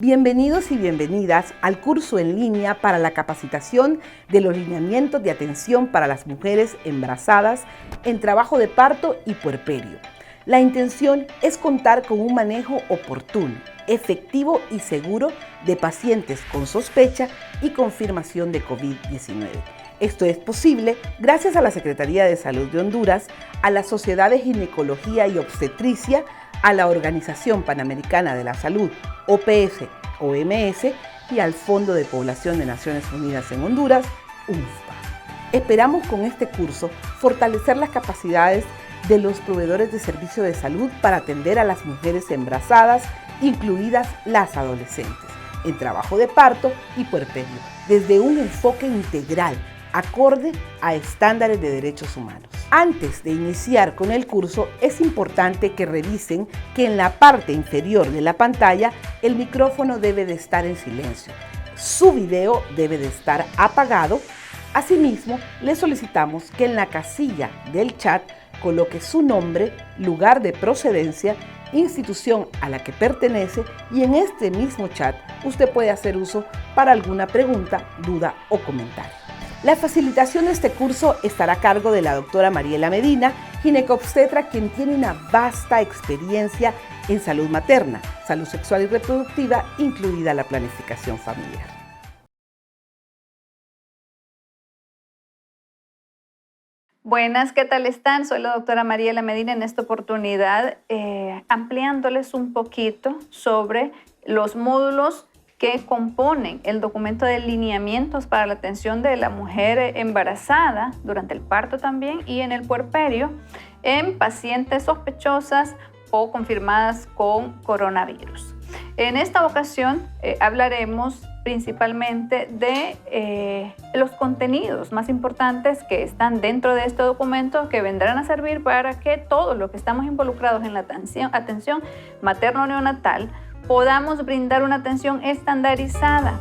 Bienvenidos y bienvenidas al curso en línea para la capacitación de los lineamientos de atención para las mujeres embarazadas en trabajo de parto y puerperio. La intención es contar con un manejo oportuno, efectivo y seguro de pacientes con sospecha y confirmación de COVID-19. Esto es posible gracias a la Secretaría de Salud de Honduras, a la Sociedad de Ginecología y Obstetricia, a la Organización Panamericana de la Salud, OPS, OMS, y al Fondo de Población de Naciones Unidas en Honduras, UNFPA. Esperamos con este curso fortalecer las capacidades de los proveedores de servicio de salud para atender a las mujeres embarazadas, incluidas las adolescentes, en trabajo de parto y puerperio, desde un enfoque integral, acorde a estándares de derechos humanos. Antes de iniciar con el curso, es importante que revisen que en la parte inferior de la pantalla el micrófono debe de estar en silencio. Su video debe de estar apagado. Asimismo, le solicitamos que en la casilla del chat coloque su nombre, lugar de procedencia, institución a la que pertenece, y en este mismo chat usted puede hacer uso para alguna pregunta, duda o comentario. La facilitación de este curso estará a cargo de la doctora Mariela Medina, ginecobstetra, quien tiene una vasta experiencia en salud materna, salud sexual y reproductiva, incluida la planificación familiar. Buenas, ¿qué tal están? Soy la doctora Mariela Medina en esta oportunidad, ampliándoles un poquito sobre los módulos que componen el documento de lineamientos para la atención de la mujer embarazada durante el parto también y en el puerperio en pacientes sospechosas o confirmadas con coronavirus. En esta ocasión hablaremos principalmente de los contenidos más importantes que están dentro de este documento, que vendrán a servir para que todos los que estamos involucrados en la atención materno-neonatal podamos brindar una atención estandarizada.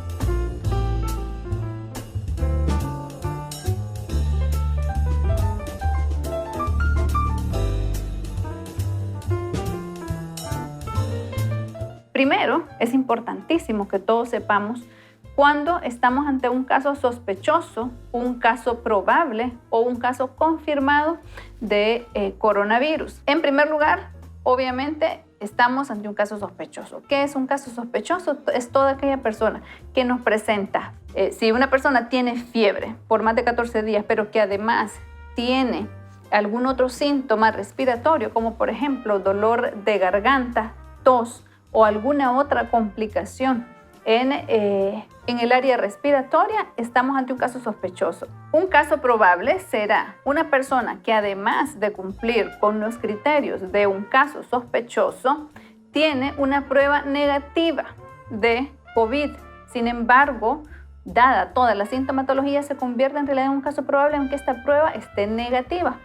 Primero, es importantísimo que todos sepamos cuando estamos ante un caso sospechoso, un caso probable o un caso confirmado de coronavirus. En primer lugar, obviamente, estamos ante un caso sospechoso. ¿Qué es un caso sospechoso? Es toda aquella persona que nos presenta, si una persona tiene fiebre por más de 14 días, pero que además tiene algún otro síntoma respiratorio, como por ejemplo dolor de garganta, tos o alguna otra complicación en el área respiratoria, estamos ante un caso sospechoso. Un caso probable será una persona que, además de cumplir con los criterios de un caso sospechoso, tiene una prueba negativa de COVID. Sin embargo, dada toda la sintomatología, se convierte en realidad en un caso probable aunque esta prueba esté negativa.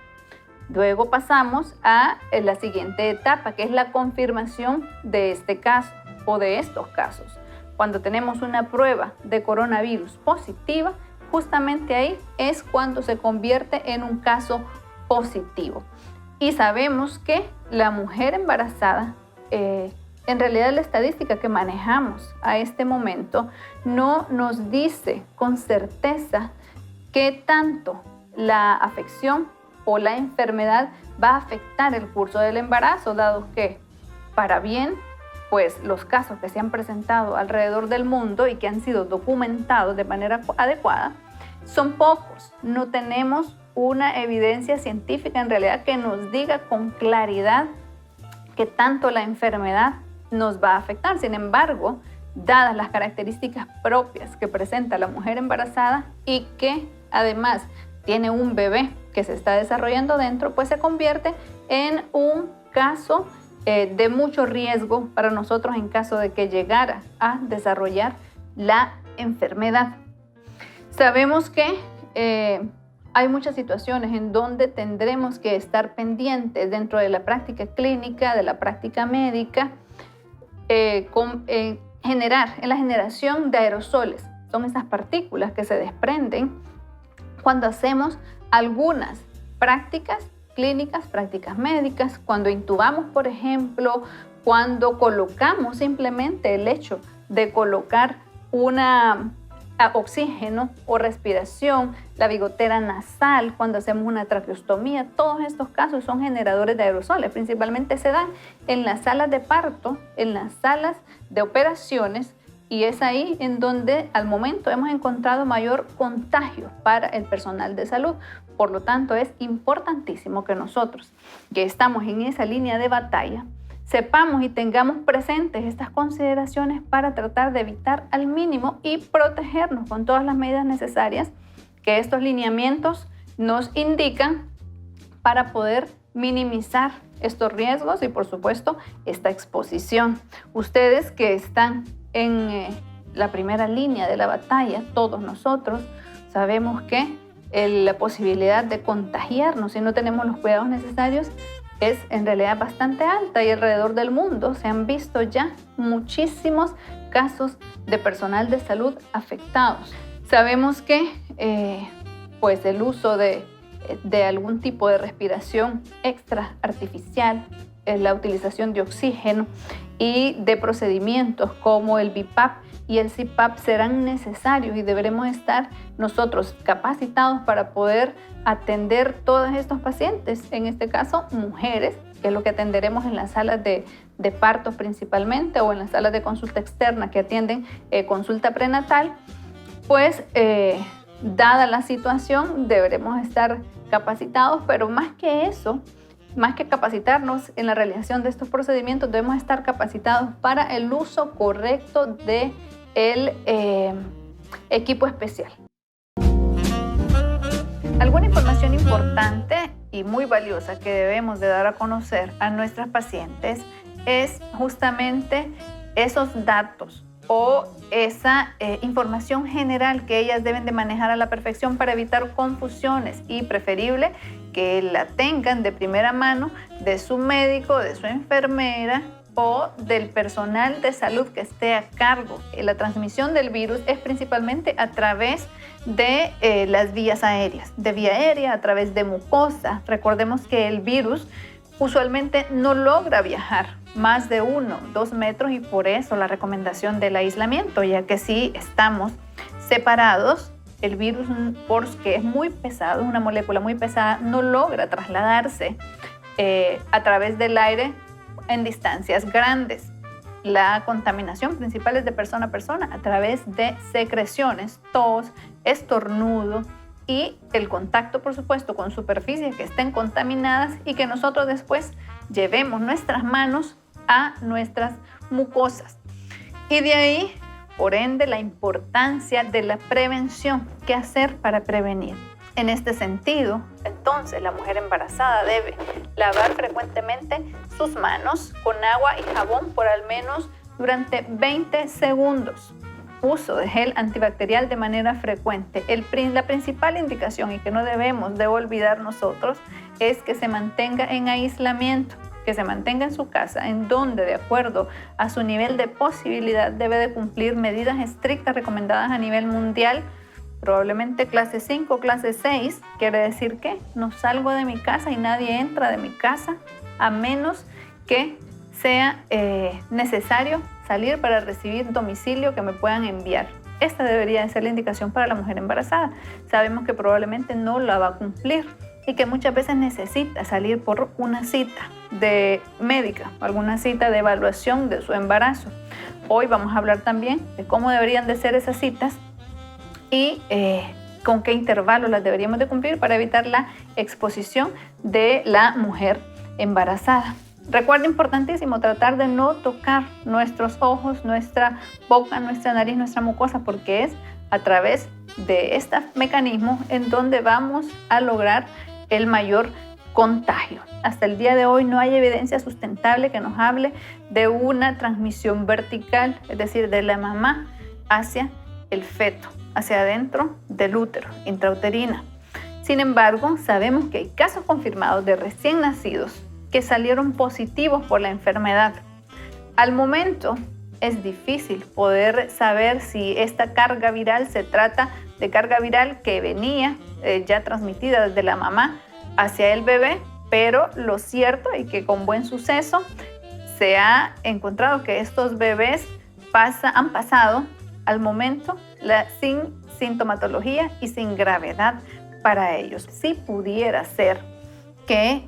Luego pasamos a la siguiente etapa, que es la confirmación de este caso o de estos casos. Cuando tenemos una prueba de coronavirus positiva, justamente ahí es cuando se convierte en un caso positivo. Y sabemos que la mujer embarazada, en realidad la estadística que manejamos a este momento no nos dice con certeza qué tanto la afección o la enfermedad va a afectar el curso del embarazo, dado que, para bien, pues los casos que se han presentado alrededor del mundo y que han sido documentados de manera adecuada son pocos. No tenemos una evidencia científica en realidad que nos diga con claridad que tanto la enfermedad nos va a afectar. Sin embargo, dadas las características propias que presenta la mujer embarazada y que además tiene un bebé que se está desarrollando dentro, pues se convierte en un caso de mucho riesgo para nosotros en caso de que llegara a desarrollar la enfermedad. Sabemos que hay muchas situaciones en donde tendremos que estar pendientes dentro de la práctica clínica, de la práctica médica, en la generación de aerosoles. Son esas partículas que se desprenden cuando hacemos algunas prácticas clínicas, prácticas médicas, cuando intubamos, por ejemplo, cuando colocamos simplemente el lecho de colocar oxígeno o respiración, la bigotera nasal, cuando hacemos una traqueostomía, todos estos casos son generadores de aerosoles. Principalmente se dan en las salas de parto, en las salas de operaciones, y es ahí en donde al momento hemos encontrado mayor contagio para el personal de salud. Por lo tanto, es importantísimo que nosotros, que estamos en esa línea de batalla, sepamos y tengamos presentes estas consideraciones para tratar de evitar al mínimo y protegernos con todas las medidas necesarias que estos lineamientos nos indican para poder minimizar estos riesgos y, por supuesto, esta exposición. Ustedes que están en la primera línea de la batalla, todos nosotros sabemos que la posibilidad de contagiarnos si no tenemos los cuidados necesarios es en realidad bastante alta, y alrededor del mundo se han visto ya muchísimos casos de personal de salud afectados. Sabemos que pues el uso de algún tipo de respiración extra artificial, la utilización de oxígeno y de procedimientos como el BiPAP y el CPAP serán necesarios, y deberemos estar nosotros capacitados para poder atender todos estos pacientes, en este caso mujeres, que es lo que atenderemos en las salas de partos principalmente, o en las salas de consulta externa que atienden consulta prenatal. Pues dada la situación deberemos estar capacitados, pero más que eso, más que capacitarnos en la realización de estos procedimientos, debemos estar capacitados para el uso correcto del equipo especial. Alguna información importante y muy valiosa que debemos de dar a conocer a nuestras pacientes es justamente esos datos o esa información general que ellas deben de manejar a la perfección para evitar confusiones, y preferible que la tengan de primera mano de su médico, de su enfermera o del personal de salud que esté a cargo. La transmisión del virus es principalmente a través de las vías aéreas, de vía aérea, a través de mucosa. Recordemos que el virus usualmente no logra viajar más de 1-2 metros, y por eso la recomendación del aislamiento, ya que si estamos separados, el virus, porque es muy pesado, es una molécula muy pesada, no logra trasladarse a través del aire en distancias grandes. La contaminación principal es de persona a persona a través de secreciones, tos, estornudo y el contacto, por supuesto, con superficies que estén contaminadas y que nosotros después llevemos nuestras manos a nuestras mucosas. Y de ahí, por ende, la importancia de la prevención. ¿Qué hacer para prevenir? En este sentido, entonces, la mujer embarazada debe lavar frecuentemente sus manos con agua y jabón por al menos durante 20 segundos. Uso de gel antibacterial de manera frecuente. La principal indicación, y que no debemos de olvidar nosotros, es que se mantenga en aislamiento, que se mantenga en su casa, en donde, de acuerdo a su nivel de posibilidad, debe de cumplir medidas estrictas recomendadas a nivel mundial, probablemente clase 5 o clase 6, quiere decir que no salgo de mi casa y nadie entra de mi casa a menos que sea necesario salir para recibir domicilio que me puedan enviar. Esta debería de ser la indicación para la mujer embarazada. Sabemos que probablemente no la va a cumplir y que muchas veces necesita salir por una cita de médica, alguna cita de evaluación de su embarazo. Hoy vamos a hablar también de cómo deberían de ser esas citas y con qué intervalos las deberíamos de cumplir para evitar la exposición de la mujer embarazada. Recuerda, importantísimo, tratar de no tocar nuestros ojos, nuestra boca, nuestra nariz, nuestra mucosa, porque es a través de este mecanismo en donde vamos a lograr el mayor contagio. Hasta el día de hoy no hay evidencia sustentable que nos hable de una transmisión vertical, es decir, de la mamá hacia el feto, hacia adentro del útero, intrauterina. Sin embargo, sabemos que hay casos confirmados de recién nacidos que salieron positivos por la enfermedad. Al momento es difícil poder saber si esta carga viral se trata de carga viral que venía ya transmitida desde la mamá hacia el bebé, pero lo cierto es que con buen suceso se ha encontrado que estos bebés han pasado al momento sin sintomatología y sin gravedad para ellos. Sí pudiera ser que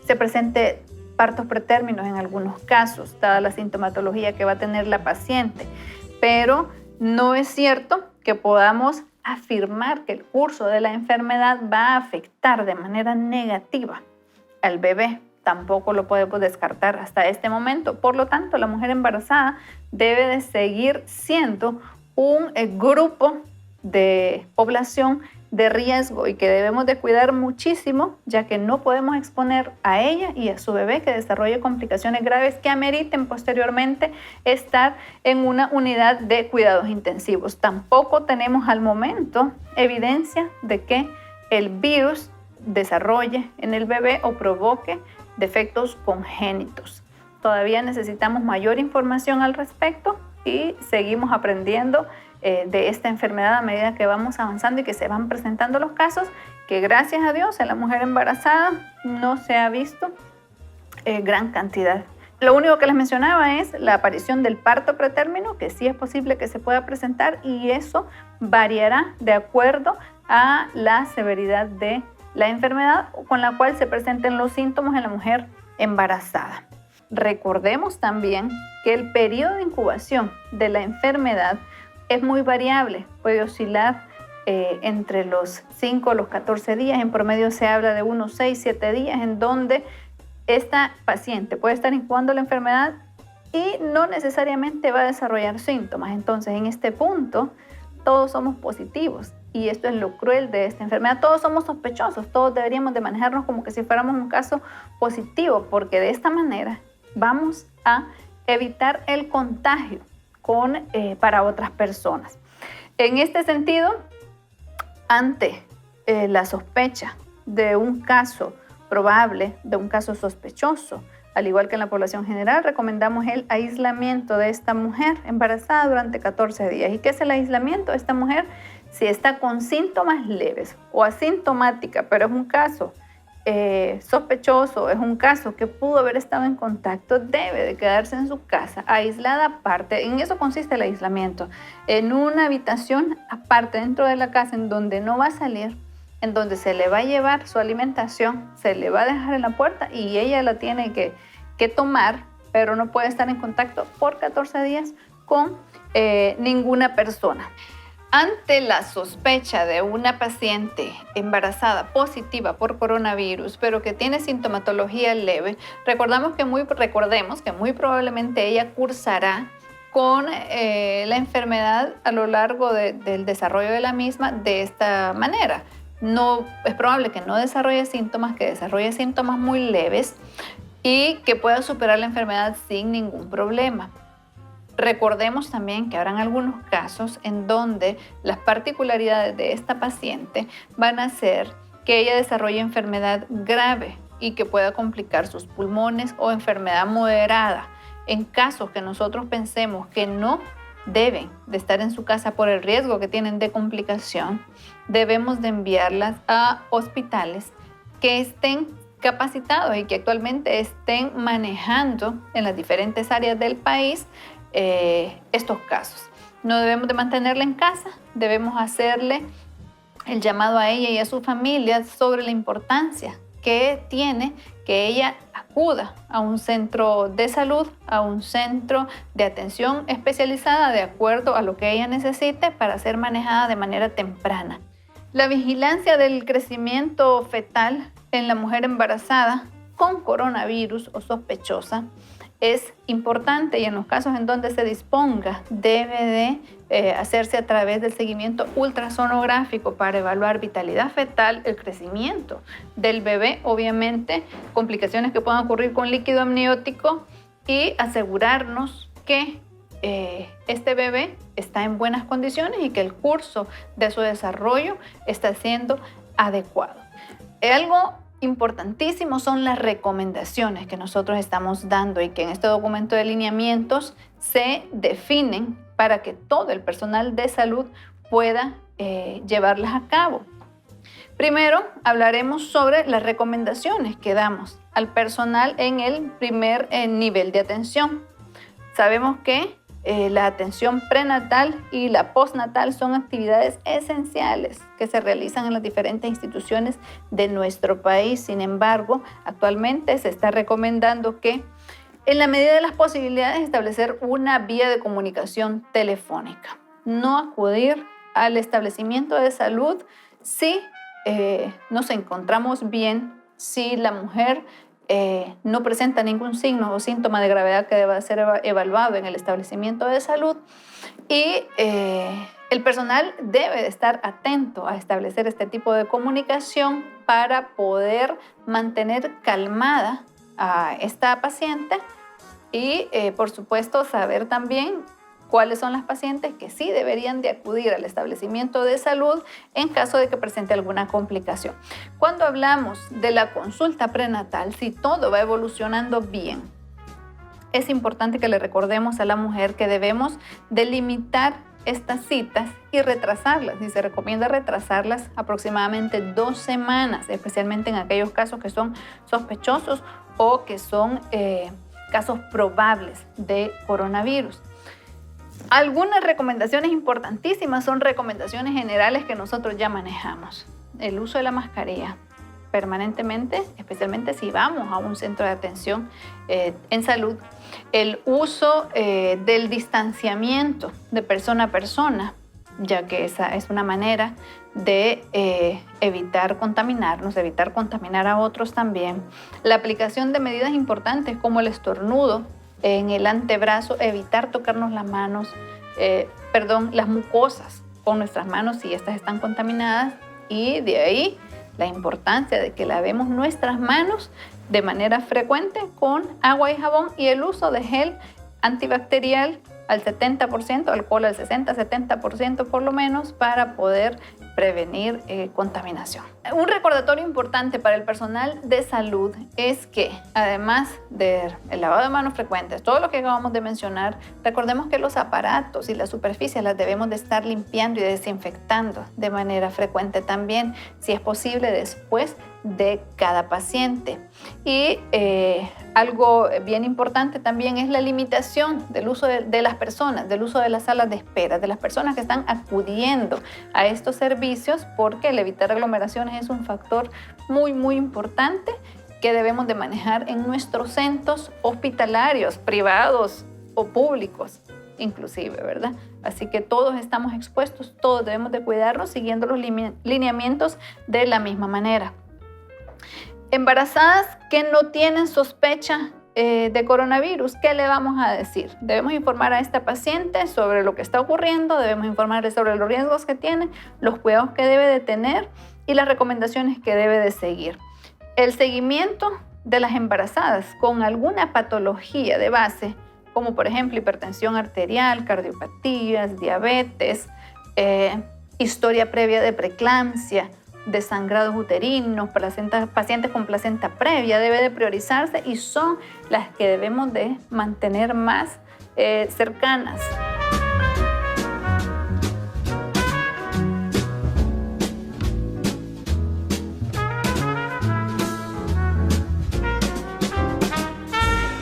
se presente partos pretérminos en algunos casos, dada la sintomatología que va a tener la paciente, pero no es cierto que podamos afirmar que el curso de la enfermedad va a afectar de manera negativa al bebé. Tampoco lo podemos descartar hasta este momento. Por lo tanto, la mujer embarazada debe de seguir siendo un grupo de población de riesgo y que debemos de cuidar muchísimo, ya que no podemos exponer a ella y a su bebé que desarrolle complicaciones graves que ameriten posteriormente estar en una unidad de cuidados intensivos. Tampoco tenemos al momento evidencia de que el virus desarrolle en el bebé o provoque defectos congénitos. Todavía necesitamos mayor información al respecto y seguimos aprendiendo de esta enfermedad a medida que vamos avanzando y que se van presentando los casos, que gracias a Dios en la mujer embarazada no se ha visto gran cantidad. Lo único que les mencionaba es la aparición del parto pretérmino, que sí es posible que se pueda presentar, y eso variará de acuerdo a la severidad de la enfermedad con la cual se presenten los síntomas en la mujer embarazada. Recordemos también que el periodo de incubación de la enfermedad es muy variable, puede oscilar entre los 5 a los 14 días, en promedio se habla de unos 6-7 días en donde esta paciente puede estar incubando la enfermedad y no necesariamente va a desarrollar síntomas. Entonces, en este punto, todos somos positivos y esto es lo cruel de esta enfermedad. Todos somos sospechosos, todos deberíamos de manejarnos como que si fuéramos un caso positivo, porque de esta manera vamos a evitar el contagio para otras personas. En este sentido, ante la sospecha de un caso probable, de un caso sospechoso, al igual que en la población general, recomendamos el aislamiento de esta mujer embarazada durante 14 días. ¿Y qué es el aislamiento? Esta mujer, si está con síntomas leves o asintomática, pero es un caso sospechoso, es un caso que pudo haber estado en contacto, debe de quedarse en su casa, aislada aparte. En eso consiste el aislamiento, en una habitación aparte dentro de la casa en donde no va a salir, en donde se le va a llevar su alimentación, se le va a dejar en la puerta y ella la tiene que tomar, pero no puede estar en contacto por 14 días con ninguna persona. Ante la sospecha de una paciente embarazada positiva por coronavirus, pero que tiene sintomatología leve, recordemos que muy probablemente ella cursará con la enfermedad a lo largo del desarrollo de la misma de esta manera. No, es probable que no desarrolle síntomas, que desarrolle síntomas muy leves y que pueda superar la enfermedad sin ningún problema. Recordemos también que habrán algunos casos en donde las particularidades de esta paciente van a hacer que ella desarrolle enfermedad grave y que pueda complicar sus pulmones o enfermedad moderada. En casos que nosotros pensemos que no deben de estar en su casa por el riesgo que tienen de complicación, debemos de enviarlas a hospitales que estén capacitados y que actualmente estén manejando en las diferentes áreas del país estos casos. No debemos de mantenerla en casa, debemos hacerle el llamado a ella y a su familia sobre la importancia que tiene que ella acuda a un centro de salud, a un centro de atención especializada de acuerdo a lo que ella necesite para ser manejada de manera temprana. La vigilancia del crecimiento fetal en la mujer embarazada con coronavirus o sospechosa es importante y en los casos en donde se disponga debe de hacerse a través del seguimiento ultrasonográfico para evaluar vitalidad fetal, el crecimiento del bebé, obviamente complicaciones que puedan ocurrir con líquido amniótico y asegurarnos que este bebé está en buenas condiciones y que el curso de su desarrollo está siendo adecuado. Algo importantísimo son las recomendaciones que nosotros estamos dando y que en este documento de lineamientos se definen para que todo el personal de salud pueda llevarlas a cabo. Primero, hablaremos sobre las recomendaciones que damos al personal en el primer nivel de atención. Sabemos que la atención prenatal y la postnatal son actividades esenciales que se realizan en las diferentes instituciones de nuestro país. Sin embargo, actualmente se está recomendando que, en la medida de las posibilidades, establecer una vía de comunicación telefónica. No acudir al establecimiento de salud si nos encontramos bien, si la mujer no presenta ningún signo o síntoma de gravedad que deba ser evaluado en el establecimiento de salud, y el personal debe de estar atento a establecer este tipo de comunicación para poder mantener calmada a esta paciente y, por supuesto, saber también cuáles son las pacientes que sí deberían de acudir al establecimiento de salud en caso de que presente alguna complicación. Cuando hablamos de la consulta prenatal, si todo va evolucionando bien, es importante que le recordemos a la mujer que debemos delimitar estas citas y retrasarlas, y se recomienda retrasarlas aproximadamente 2 semanas, especialmente en aquellos casos que son sospechosos o que son casos probables de coronavirus. Algunas recomendaciones importantísimas son recomendaciones generales que nosotros ya manejamos. El uso de la mascarilla permanentemente, especialmente si vamos a un centro de atención en salud. El uso del distanciamiento de persona a persona, ya que esa es una manera de evitar contaminarnos, evitar contaminar a otros también. La aplicación de medidas importantes como el estornudo en el antebrazo, evitar tocarnos las manos, las mucosas con nuestras manos si estas están contaminadas, y de ahí la importancia de que lavemos nuestras manos de manera frecuente con agua y jabón, y el uso de gel antibacterial al 70%, alcohol al 60-70% por lo menos, para poder prevenir contaminación. Un recordatorio importante para el personal de salud es que, además del lavado de manos frecuentes, todo lo que acabamos de mencionar, recordemos que los aparatos y las superficies las debemos de estar limpiando y desinfectando de manera frecuente también, si es posible después de cada paciente. Y algo bien importante también es la limitación del uso de las personas, del uso de las salas de espera, de las personas que están acudiendo a estos servicios, porque el evitar aglomeraciones es un factor muy, muy importante que debemos de manejar en nuestros centros hospitalarios, privados o públicos inclusive, ¿verdad? Así que todos estamos expuestos, todos debemos de cuidarnos siguiendo los lineamientos de la misma manera. Embarazadas que no tienen sospecha de coronavirus, ¿qué le vamos a decir? Debemos informar a esta paciente sobre lo que está ocurriendo, debemos informarle sobre los riesgos que tiene, los cuidados que debe de tener y las recomendaciones que debe de seguir. El seguimiento de las embarazadas con alguna patología de base, como por ejemplo hipertensión arterial, cardiopatías, diabetes, historia previa de preeclampsia, de sangrados uterinos, pacientes con placenta previa, debe de priorizarse y son las que debemos de mantener más cercanas.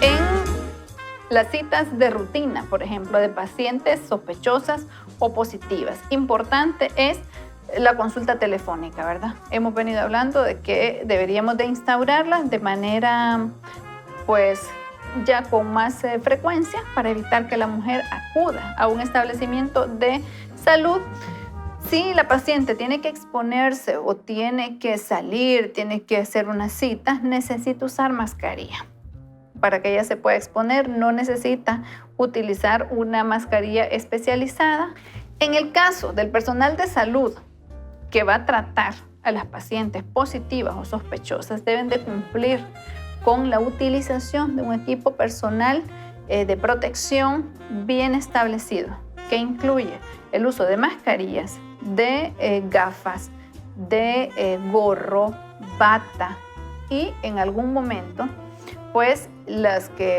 En las citas de rutina, por ejemplo, de pacientes sospechosas o positivas, importante es la consulta telefónica, ¿verdad? Hemos venido hablando de que deberíamos de instaurarla de manera, pues, ya con más frecuencia para evitar que la mujer acuda a un establecimiento de salud. Si la paciente tiene que exponerse o tiene que salir, tiene que hacer una cita, necesita usar mascarilla. Para que ella se pueda exponer, no necesita utilizar una mascarilla especializada. En el caso del personal de salud que va a tratar a las pacientes positivas o sospechosas, deben de cumplir con la utilización de un equipo personal de protección bien establecido, que incluye el uso de mascarillas, de gafas, de gorro, bata, y en algún momento, pues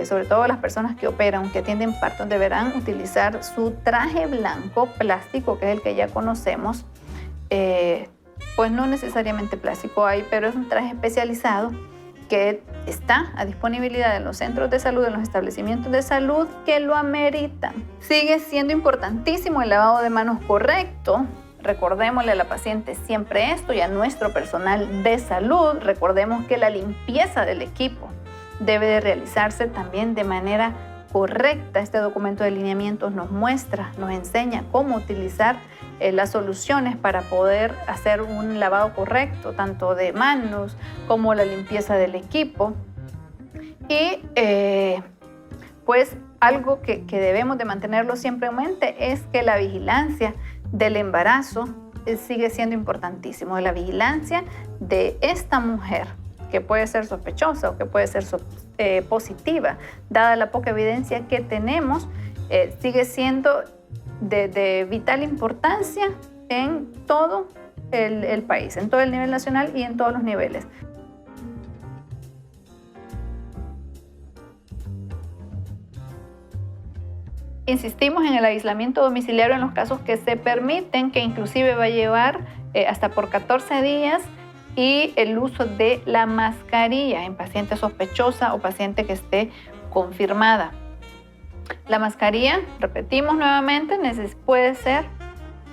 sobre todo las personas que operan, que atienden partos, deberán utilizar su traje blanco plástico, que es el que ya conocemos. Pues no necesariamente plástico hay, pero es un traje especializado que está a disponibilidad en los centros de salud, en los establecimientos de salud que lo ameritan. Sigue siendo importantísimo el lavado de manos correcto. Recordémosle a la paciente siempre esto y a nuestro personal de salud. Recordemos que la limpieza del equipo debe de realizarse también de manera correcta. Este documento de lineamientos nos muestra, nos enseña cómo utilizar las soluciones para poder hacer un lavado correcto, tanto de manos como la limpieza del equipo. Y pues algo que debemos de mantenerlo siempre en mente es que la vigilancia del embarazo sigue siendo importantísimo. La vigilancia de esta mujer, que puede ser sospechosa o que puede ser positiva, dada la poca evidencia que tenemos, sigue siendo de vital importancia en todo el país, en todo el nivel nacional y en todos los niveles. Insistimos en el aislamiento domiciliario en los casos que se permiten, que inclusive va a llevar hasta por 14 días, y el uso de la mascarilla en paciente sospechosa o paciente que esté confirmada. La mascarilla, repetimos nuevamente, puede ser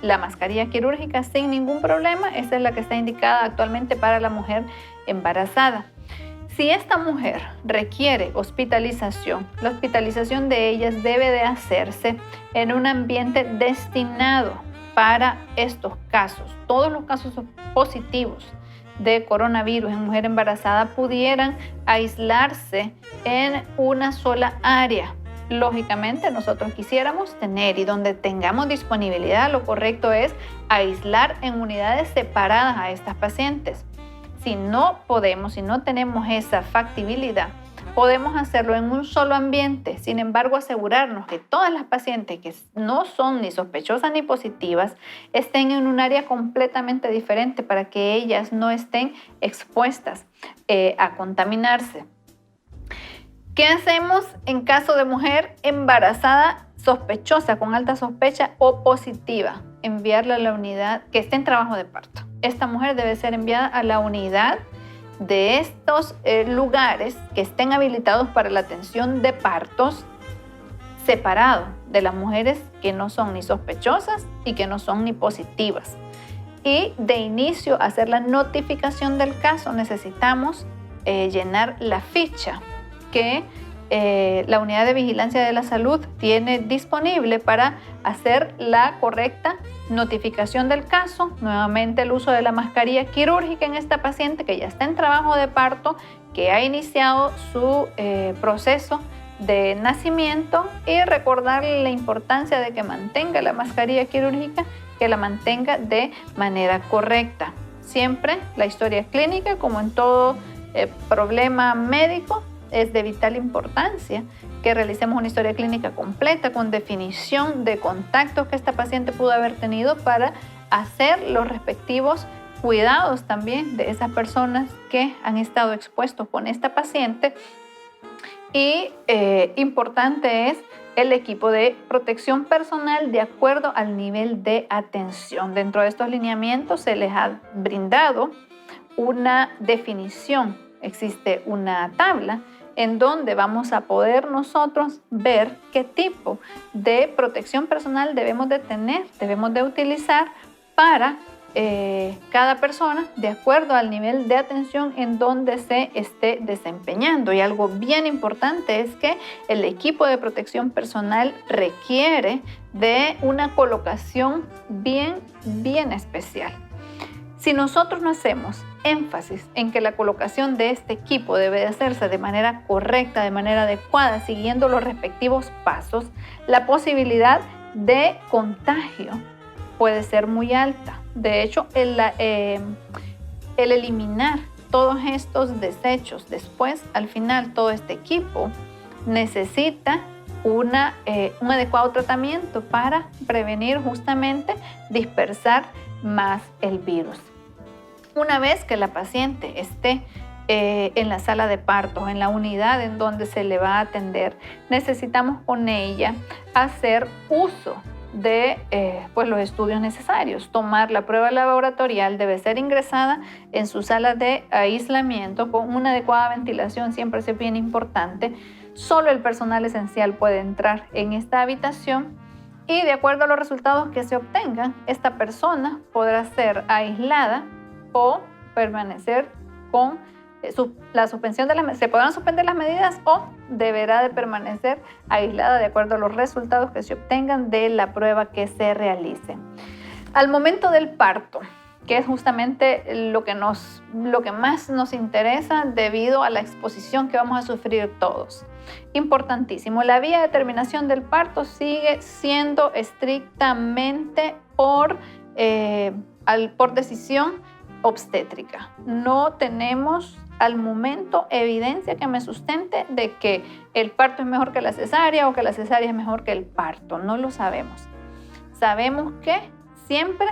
la mascarilla quirúrgica sin ningún problema. Esta es la que está indicada actualmente para la mujer embarazada. Si esta mujer requiere hospitalización, la hospitalización de ellas debe de hacerse en un ambiente destinado para estos casos. Todos los casos positivos de coronavirus en mujer embarazada pudieran aislarse en una sola área. Lógicamente nosotros quisiéramos tener, y donde tengamos disponibilidad, lo correcto es aislar en unidades separadas a estas pacientes. Si no podemos, si no tenemos esa factibilidad, podemos hacerlo en un solo ambiente. Sin embargo, asegurarnos que todas las pacientes que no son ni sospechosas ni positivas estén en un área completamente diferente para que ellas no estén expuestas a contaminarse. ¿Qué hacemos en caso de mujer embarazada sospechosa, con alta sospecha o positiva? Enviarla a la unidad que esté en trabajo de parto. Esta mujer debe ser enviada a la unidad de estos lugares que estén habilitados para la atención de partos, separado de las mujeres que no son ni sospechosas y que no son ni positivas. Y de inicio, hacer la notificación del caso, necesitamos llenar la ficha que la Unidad de Vigilancia de la Salud tiene disponible para hacer la correcta notificación del caso. Nuevamente, el uso de la mascarilla quirúrgica en esta paciente que ya está en trabajo de parto, que ha iniciado su proceso de nacimiento, y recordarle la importancia de que mantenga la mascarilla quirúrgica, que la mantenga de manera correcta. Siempre la historia clínica, como en todo problema médico, es de vital importancia que realicemos una historia clínica completa con definición de contactos que esta paciente pudo haber tenido para hacer los respectivos cuidados también de esas personas que han estado expuestos con esta paciente. Y importante es el equipo de protección personal de acuerdo al nivel de atención. Dentro de estos lineamientos se les ha brindado una definición. Existe una tabla en donde vamos a poder nosotros ver qué tipo de protección personal debemos de tener, debemos de utilizar para cada persona de acuerdo al nivel de atención en donde se esté desempeñando. Y algo bien importante es que el equipo de protección personal requiere de una colocación bien especial. Si nosotros no hacemos énfasis en que la colocación de este equipo debe de hacerse de manera correcta, de manera adecuada, siguiendo los respectivos pasos, la posibilidad de contagio puede ser muy alta. De hecho, el eliminar todos estos desechos después, al final, todo este equipo necesita un adecuado tratamiento para prevenir justamente dispersar más el virus. Una vez que la paciente esté en la sala de partos, en la unidad en donde se le va a atender, necesitamos con ella hacer uso de pues los estudios necesarios. Tomar la prueba laboratorial, debe ser ingresada en su sala de aislamiento con una adecuada ventilación, siempre es bien importante. Solo el personal esencial puede entrar en esta habitación y de acuerdo a los resultados que se obtengan, esta persona podrá ser aislada o permanecer con la suspensión de se podrán suspender las medidas o deberá de permanecer aislada de acuerdo a los resultados que se obtengan de la prueba que se realice. Al momento del parto, que es justamente lo que más nos interesa debido a la exposición que vamos a sufrir todos. Importantísimo, la vía de terminación del parto sigue siendo estrictamente por decisión obstétrica. No tenemos al momento evidencia que me sustente de que el parto es mejor que la cesárea o que la cesárea es mejor que el parto. No lo sabemos. Sabemos que siempre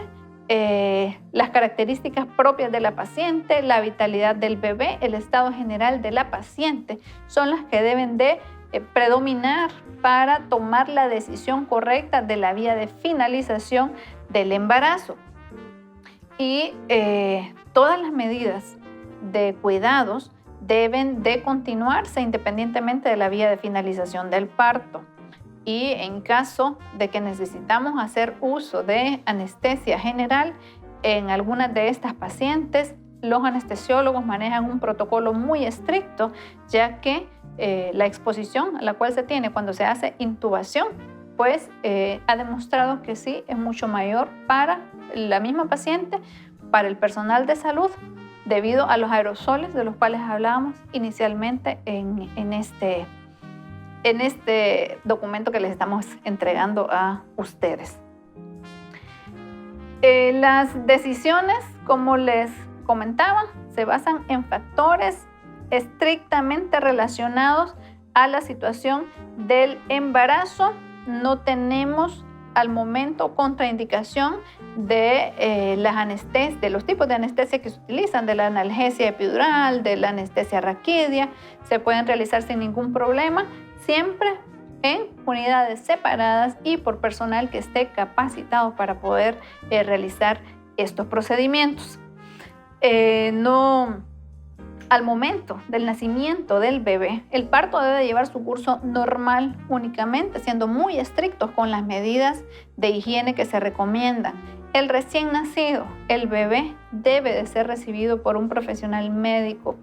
las características propias de la paciente, la vitalidad del bebé, el estado general de la paciente son las que deben de predominar para tomar la decisión correcta de la vía de finalización del embarazo. Y todas las medidas de cuidados deben de continuarse independientemente de la vía de finalización del parto. Y en caso de que necesitamos hacer uso de anestesia general, en algunas de estas pacientes, los anestesiólogos manejan un protocolo muy estricto, ya que la exposición a la cual se tiene cuando se hace intubación, pues ha demostrado que sí es mucho mayor para la misma paciente, para el personal de salud, debido a los aerosoles de los cuales hablábamos inicialmente en este documento que les estamos entregando a ustedes. Las decisiones, como les comentaba, se basan en factores estrictamente relacionados a la situación del embarazo. No tenemos al momento contraindicación de de los tipos de anestesia que se utilizan, de la analgesia epidural, de la anestesia raquídea. Se pueden realizar sin ningún problema, siempre en unidades separadas y por personal que esté capacitado para poder realizar estos procedimientos. Al momento del nacimiento del bebé, el parto debe llevar su curso normal únicamente, siendo muy estrictos con las medidas de higiene que se recomiendan. El recién nacido, el bebé, debe de ser recibido por un profesional médico,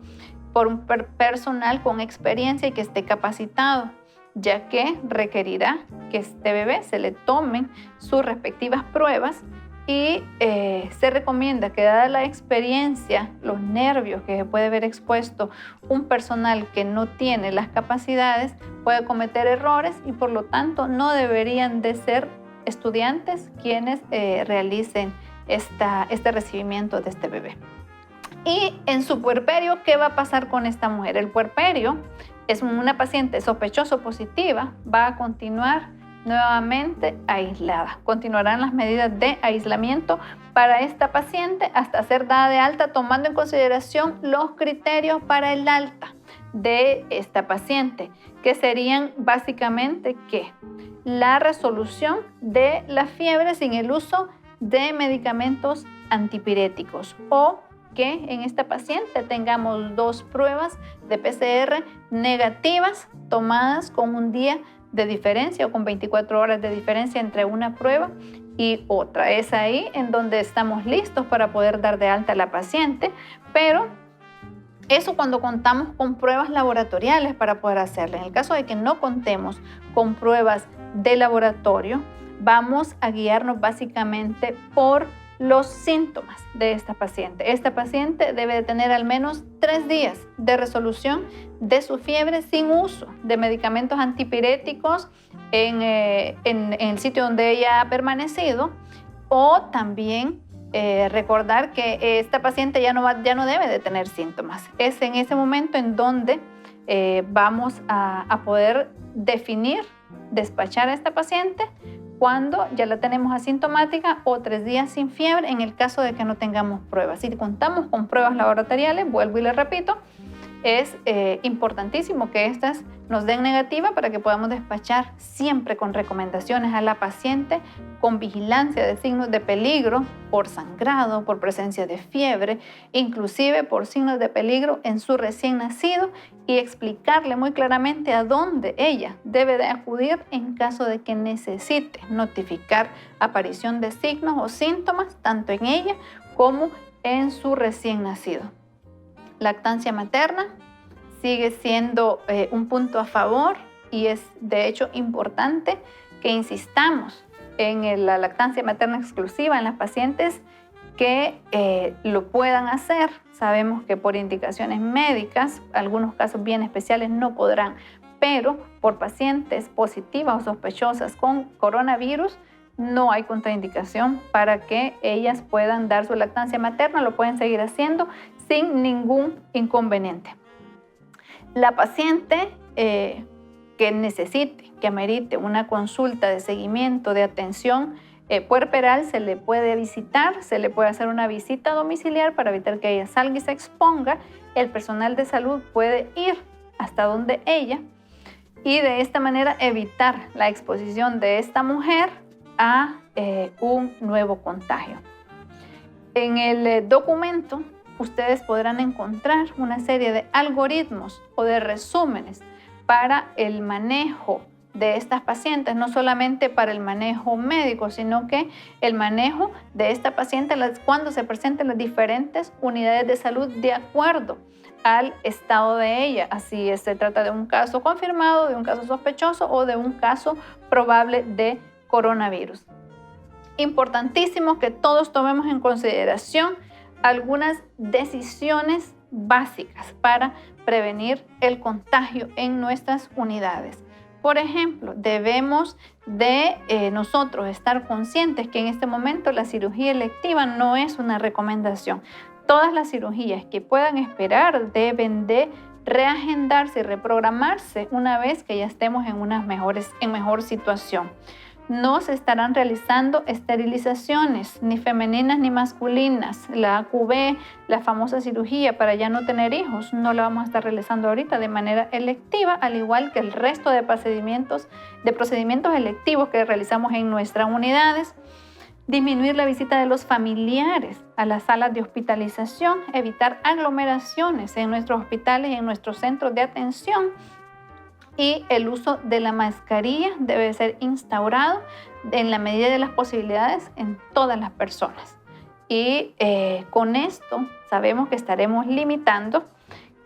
por un personal con experiencia y que esté capacitado, ya que requerirá que este bebé se le tomen sus respectivas pruebas y se recomienda que, dada la experiencia, los nervios que se puede ver expuesto un personal que no tiene las capacidades, puede cometer errores y por lo tanto no deberían de ser estudiantes quienes realicen este recibimiento de este bebé. Y en su puerperio, ¿qué va a pasar con esta mujer? El puerperio es una paciente sospechoso positiva, va a continuar nuevamente aislada. Continuarán las medidas de aislamiento para esta paciente hasta ser dada de alta, tomando en consideración los criterios para el alta de esta paciente, que serían básicamente que la resolución de la fiebre sin el uso de medicamentos antipiréticos, o que en esta paciente tengamos 2 pruebas de PCR negativas tomadas con un día de diferencia o con 24 horas de diferencia entre una prueba y otra. Es ahí en donde estamos listos para poder dar de alta a la paciente, pero eso cuando contamos con pruebas laboratoriales para poder hacerlo. En el caso de que no contemos con pruebas de laboratorio, vamos a guiarnos básicamente por los síntomas de esta paciente. Esta paciente debe de tener al menos 3 días de resolución de su fiebre sin uso de medicamentos antipiréticos en el sitio donde ella ha permanecido, o también recordar que esta paciente ya no debe de tener síntomas. Es en ese momento en donde vamos a poder despachar a esta paciente cuando ya la tenemos asintomática, o 3 días sin fiebre en el caso de que no tengamos pruebas. Si contamos con pruebas laboratoriales, vuelvo y le repito, es importantísimo que estas nos den negativa para que podamos despachar siempre con recomendaciones a la paciente con vigilancia de signos de peligro por sangrado, por presencia de fiebre, inclusive por signos de peligro en su recién nacido, y explicarle muy claramente a dónde ella debe de acudir en caso de que necesite notificar aparición de signos o síntomas tanto en ella como en su recién nacido. Lactancia materna sigue siendo un punto a favor y es de hecho importante que insistamos en la lactancia materna exclusiva en las pacientes que lo puedan hacer. Sabemos que por indicaciones médicas, algunos casos bien especiales no podrán, pero por pacientes positivas o sospechosas con coronavirus no hay contraindicación para que ellas puedan dar su lactancia materna, lo pueden seguir haciendo sin ningún inconveniente. La paciente que necesite, que amerite una consulta de seguimiento, de atención puerperal, se le puede visitar, se le puede hacer una visita domiciliar para evitar que ella salga y se exponga. El personal de salud puede ir hasta donde ella y de esta manera evitar la exposición de esta mujer a un nuevo contagio. En el documento ustedes podrán encontrar una serie de algoritmos o de resúmenes para el manejo de estas pacientes, no solamente para el manejo médico, sino que el manejo de esta paciente cuando se presenten las diferentes unidades de salud de acuerdo al estado de ella. Así se trata de un caso confirmado, de un caso sospechoso o de un caso probable de coronavirus. Importantísimo que todos tomemos en consideración algunas decisiones básicas para prevenir el contagio en nuestras unidades. Por ejemplo, debemos de nosotros estar conscientes que en este momento la cirugía electiva no es una recomendación. Todas las cirugías que puedan esperar deben de reagendarse y reprogramarse una vez que ya estemos en mejor situación. No se estarán realizando esterilizaciones, ni femeninas ni masculinas. La AQB, la famosa cirugía para ya no tener hijos, no la vamos a estar realizando ahorita de manera electiva, al igual que el resto de procedimientos electivos que realizamos en nuestras unidades. Disminuir la visita de los familiares a las salas de hospitalización, evitar aglomeraciones en nuestros hospitales y en nuestros centros de atención. Y el uso de la mascarilla debe ser instaurado en la medida de las posibilidades en todas las personas. Y con esto sabemos que estaremos limitando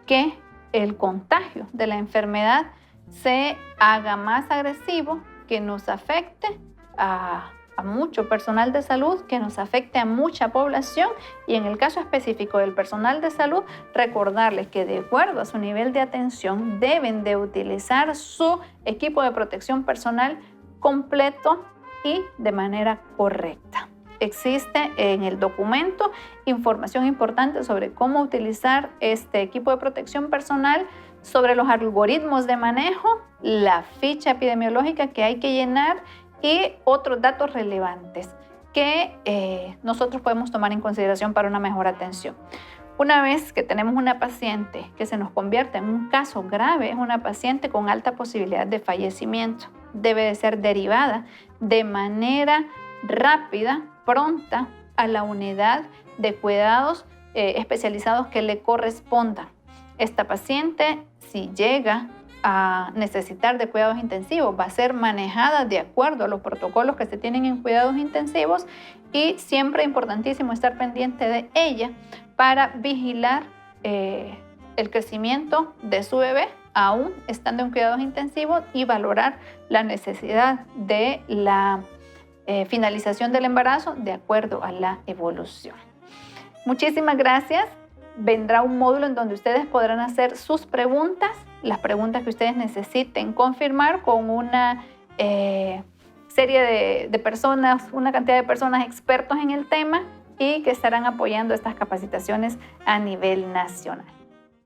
que el contagio de la enfermedad se haga más agresivo, que nos afecte a mucho personal de salud, que nos afecte a mucha población, y en el caso específico del personal de salud, recordarles que de acuerdo a su nivel de atención deben de utilizar su equipo de protección personal completo y de manera correcta. Existe en el documento información importante sobre cómo utilizar este equipo de protección personal, sobre los algoritmos de manejo, la ficha epidemiológica que hay que llenar y otros datos relevantes que nosotros podemos tomar en consideración para una mejor atención. Una vez que tenemos una paciente que se nos convierte en un caso grave, es una paciente con alta posibilidad de fallecimiento. Debe de ser derivada de manera rápida, pronta, a la unidad de cuidados especializados que le correspondan. Esta paciente, si llega a necesitar de cuidados intensivos, va a ser manejada de acuerdo a los protocolos que se tienen en cuidados intensivos, y siempre es importantísimo estar pendiente de ella para vigilar el crecimiento de su bebé aún estando en cuidados intensivos y valorar la necesidad de la finalización del embarazo de acuerdo a la evolución. Muchísimas gracias. Vendrá un módulo en donde ustedes podrán hacer sus preguntas, las preguntas que ustedes necesiten confirmar con una serie de personas, una cantidad de personas expertos en el tema y que estarán apoyando estas capacitaciones a nivel nacional.